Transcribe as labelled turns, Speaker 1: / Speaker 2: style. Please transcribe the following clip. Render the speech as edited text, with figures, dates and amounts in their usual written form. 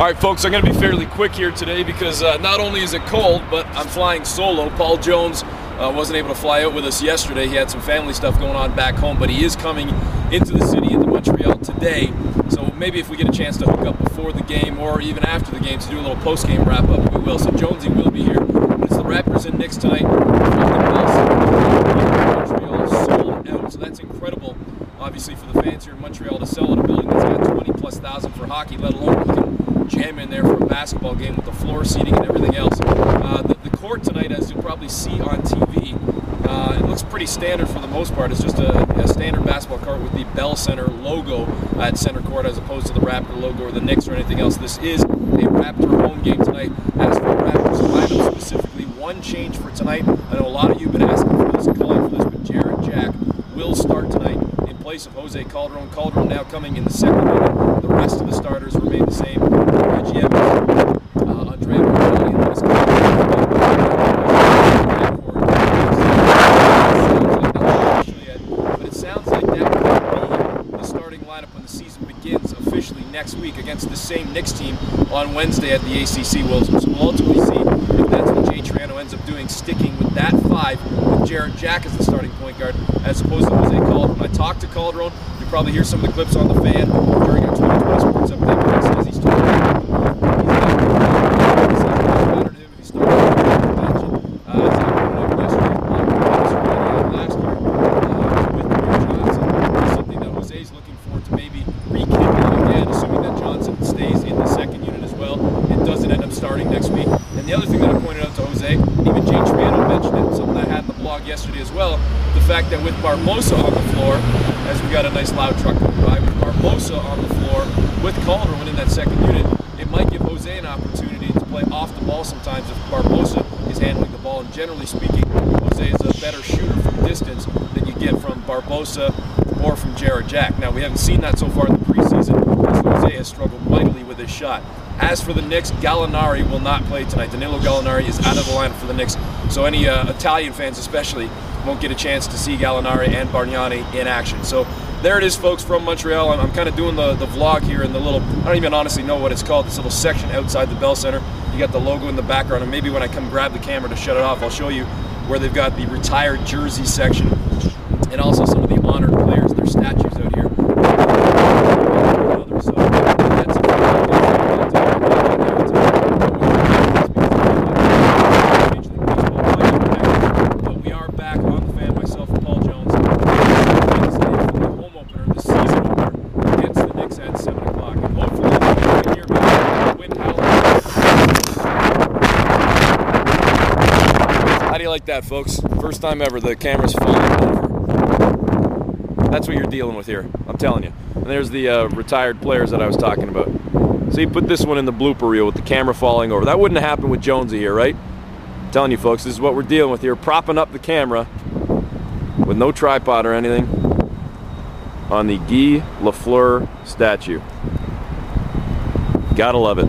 Speaker 1: All right, folks, I'm going to be fairly quick here today because not only is it cold, but I'm flying solo. Paul Jones wasn't able to fly out with us yesterday. He had some family stuff going on back home, but he is coming into the city, into Montreal today. So maybe if we get a chance to hook up before the game or even after the game to do a little post-game wrap-up, we will. So Jonesy will be here. It's the Raptors and Knicks tonight. Montreal is sold out, so that's incredible, obviously, for the fans here in Montreal to sell out a building that's got 20,000+ for hockey, let alone we can jam in there for a basketball game with the floor seating and everything else. The court tonight, as you'll probably see on TV, it looks pretty standard for the most part. It's just a standard basketball court with the Bell Center logo at center court as opposed to the Raptor logo or the Knicks or anything else. This is a Raptor home game tonight. As for the Raptors lineup specifically, one change for tonight. I know a lot of you have been asking for this and calling for this, but Jarrett Jack will start tonight in place of Jose Calderon. Calderon now coming in the second unit. The rest of the starters remain the same. Reggie Evans, Andre Montreal, and Dennis but it sounds like that will be the starting lineup when the season begins officially next week against the same Knicks team on Wednesday at the ACC. So we'll ultimately see if that's what Jay Triano ends up doing, sticking with that five with Jarrett Jack as the starting point guard as opposed to Jose Calderon. I talked to Calderon. You'll probably hear some of the clips on the fan during our 2020 Sports Update. He says he's told him if he started as I mentioned yesterday last year with Johnson. It's something that Jose's looking forward to maybe rekindling again, assuming that Johnson stays in the second unit as well and doesn't end up starting next week. And the other thing that I pointed out to Jose, even Jay Triano mentioned it, something I had in the blog yesterday as well, the fact that with Barbosa on the floor, as we got a nice loud truck going by, with Barbosa on the floor, with Calderon in that second unit, it might give Jose an opportunity to play off the ball sometimes if Barbosa is handling the ball. And generally speaking, Jose is a better shooter from distance than you get from Barbosa or from Jarrett Jack. Now, we haven't seen that so far in the preseason, as Jose has struggled mightily with his shot. As for the Knicks, Gallinari will not play tonight. Danilo Gallinari is out of the lineup for the Knicks, so any Italian fans especially won't get a chance to see Gallinari and Bargnani in action. So there it is, folks, from Montreal. I'm kind of doing the vlog here in the little, I don't even honestly know what it's called, this little section outside the Bell Center. You got the logo in the background, and maybe when I come grab the camera to shut it off, I'll show you where they've got the retired jersey section and also some of the honored players, their statues out here. So that's but we are back on the fan, myself and Paul Jones. The home opener, the season opener against the Knicks at 7 o'clock. And hopefully we can hear the wind howling. How do you like that, folks? First time ever the camera's falling over. That's what you're dealing with here, I'm telling you. And there's the retired players that I was talking about. See, put this one in the blooper reel with the camera falling over. That wouldn't have happened with Jonesy here, right? I'm telling you, folks, this is what we're dealing with here. Propping up the camera with no tripod or anything on the Guy Lafleur statue. Gotta love it.